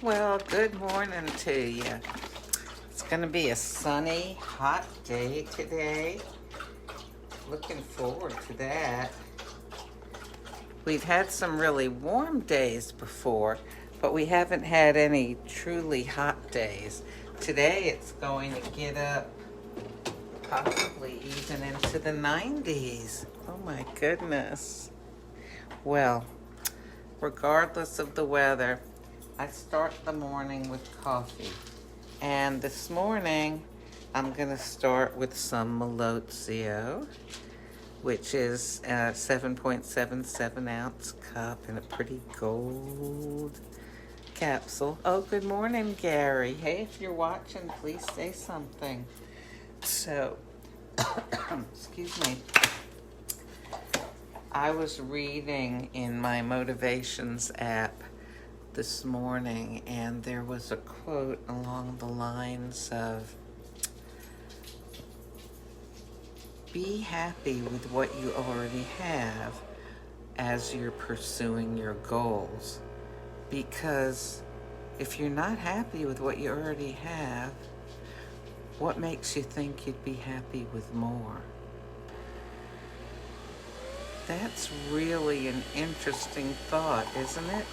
Well, good morning to you. It's going to be a sunny, hot day today. Looking forward to that. We've had some really warm days before, but we haven't had any truly hot days. Today it's going to get up possibly even into the 90s. Oh my goodness. Well, regardless of the weather, I start the morning with coffee. And this morning, I'm going to start with some Melozio, which is a 7.77 ounce cup in a pretty gold capsule. Oh, good morning, Gary. Hey, if you're watching, please say something. So, excuse me. I was reading in my Motivations app this morning, and there was a quote along the lines of, be happy with what you already have as you're pursuing your goals. Because if you're not happy with what you already have, what makes you think you'd be happy with more? That's really an interesting thought, isn't it?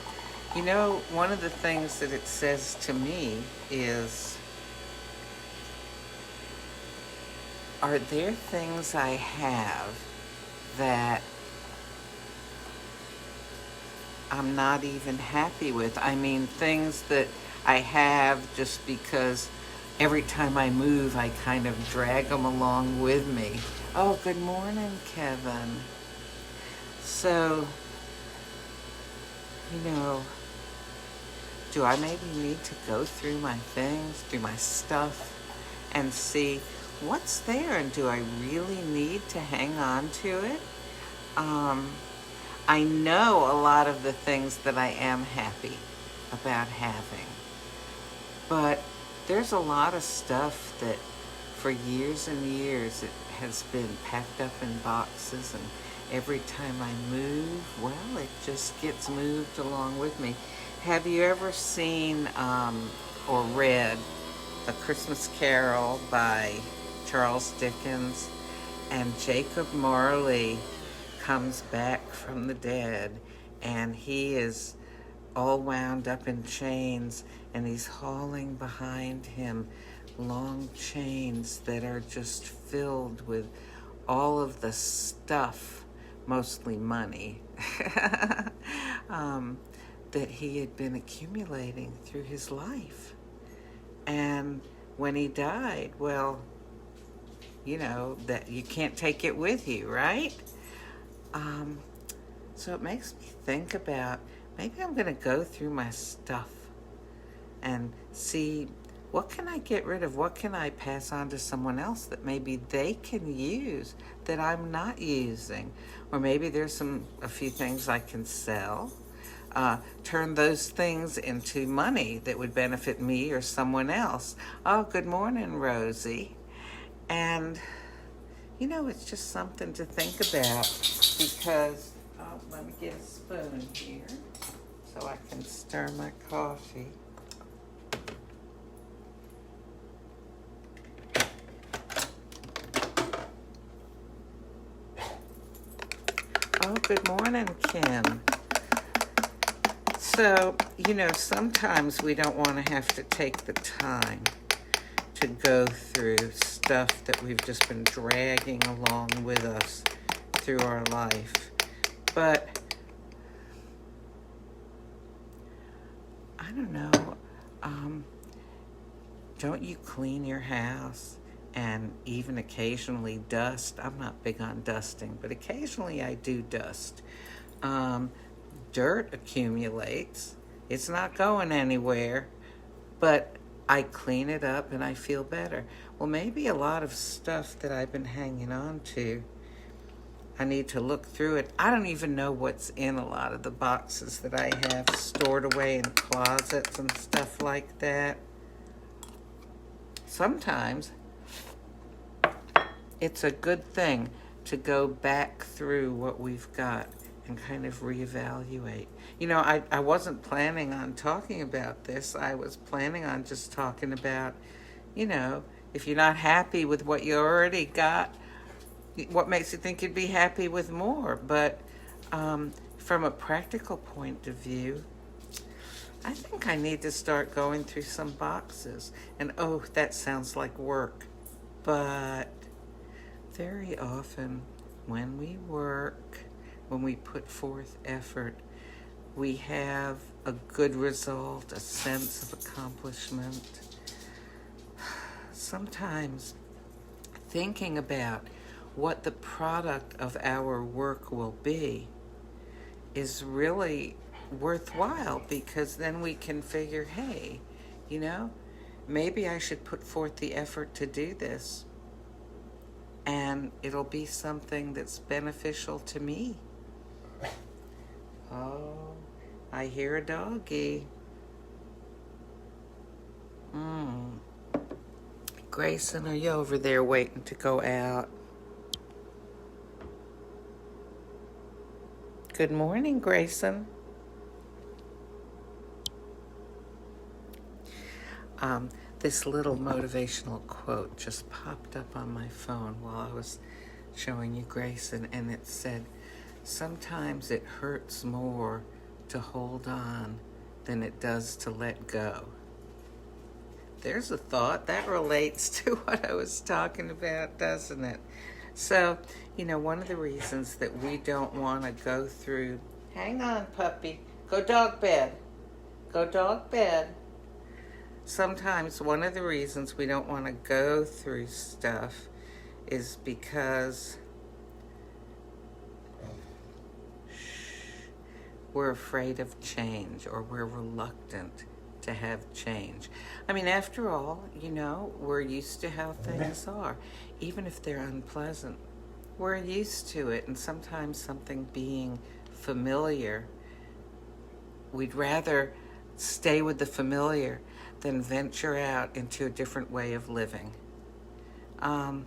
You know, one of the things that it says to me is, are there things I have that I'm not even happy with? I mean, things that I have just because every time I move, I kind of drag them along with me. Oh, good morning, Kevin. So, you know, do I maybe need to go through my things, through my stuff, and see what's there, and do I really need to hang on to it? I know a lot of the things that I am happy about having, but there's a lot of stuff that for years and years it has been packed up in boxes, and every time I move, well, it just gets moved along with me. Have you ever seen or read A Christmas Carol by Charles Dickens? And Jacob Marley comes back from the dead, and he is all wound up in chains, and he's hauling behind him long chains that are just filled with all of the stuff, mostly money, that he had been accumulating through his life. And when he died, well, you know, that you can't take it with you, right? So it makes me think about, maybe I'm going to go through my stuff and see, what can I get rid of? What can I pass on to someone else that maybe they can use that I'm not using? Or maybe there's a few things I can sell. Turn those things into money that would benefit me or someone else. Oh, good morning, Rosie. And, you know, it's just something to think about, because, let me get a spoon here so I can stir my coffee. Oh, good morning, Kim. So, you know, sometimes we don't want to have to take the time to go through stuff that we've just been dragging along with us through our life. But, I don't know, don't you clean your house and even occasionally dust? I'm not big on dusting, but occasionally I do dust. Dirt accumulates. It's not going anywhere, but I clean it up and I feel better. Well, maybe a lot of stuff that I've been hanging on to, I need to look through it. I don't even know what's in a lot of the boxes that I have stored away in closets and stuff like that. Sometimes it's a good thing to go back through what we've got and kind of reevaluate. You know, I wasn't planning on talking about this. I was planning on just talking about, you know, if you're not happy with what you already got, what makes you think you'd be happy with more? But from a practical point of view, I think I need to start going through some boxes. And oh, that sounds like work. But very often when we work, when we put forth effort, we have a good result, a sense of accomplishment. Sometimes thinking about what the product of our work will be is really worthwhile, because then we can figure, hey, you know, maybe I should put forth the effort to do this, and it'll be something that's beneficial to me. Oh, I hear a doggy. Grayson, are you over there waiting to go out? Good morning, Grayson. This little motivational quote just popped up on my phone while I was showing you Grayson, and it said, sometimes it hurts more to hold on than it does to let go. There's a thought that relates to what I was talking about, doesn't it? So, you know, one of the reasons that we don't want to go through, hang on, puppy, go dog bed, go dog bed. Sometimes one of the reasons we don't want to go through stuff is because we're afraid of change, or we're reluctant to have change. I mean, after all, you know, we're used to how things are. Even if they're unpleasant, we're used to it. And sometimes something being familiar, we'd rather stay with the familiar than venture out into a different way of living. I'm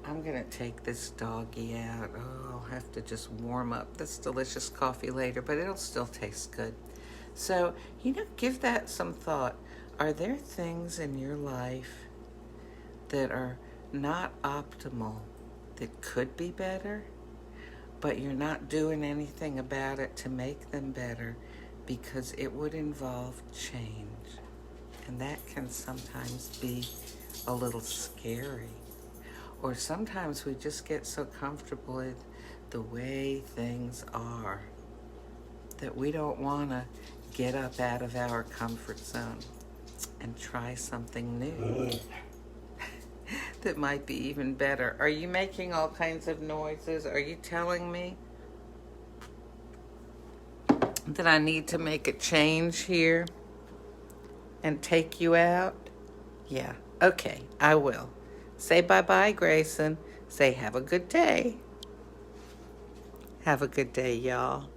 gonna take this doggy out. Oh, I'll have to just warm up this delicious coffee later, but it'll still taste good. So, you know, give that some thought. Are there things in your life that are not optimal, that could be better, but you're not doing anything about it to make them better because it would involve change? And that can sometimes be a little scary. Or sometimes we just get so comfortable with the way things are that we don't want to get up out of our comfort zone and try something new that might be even better. Are you making all kinds of noises? Are you telling me that I need to make a change here and take you out? Yeah, okay, I will. Say bye-bye, Grayson. Say have a good day. Have a good day, y'all.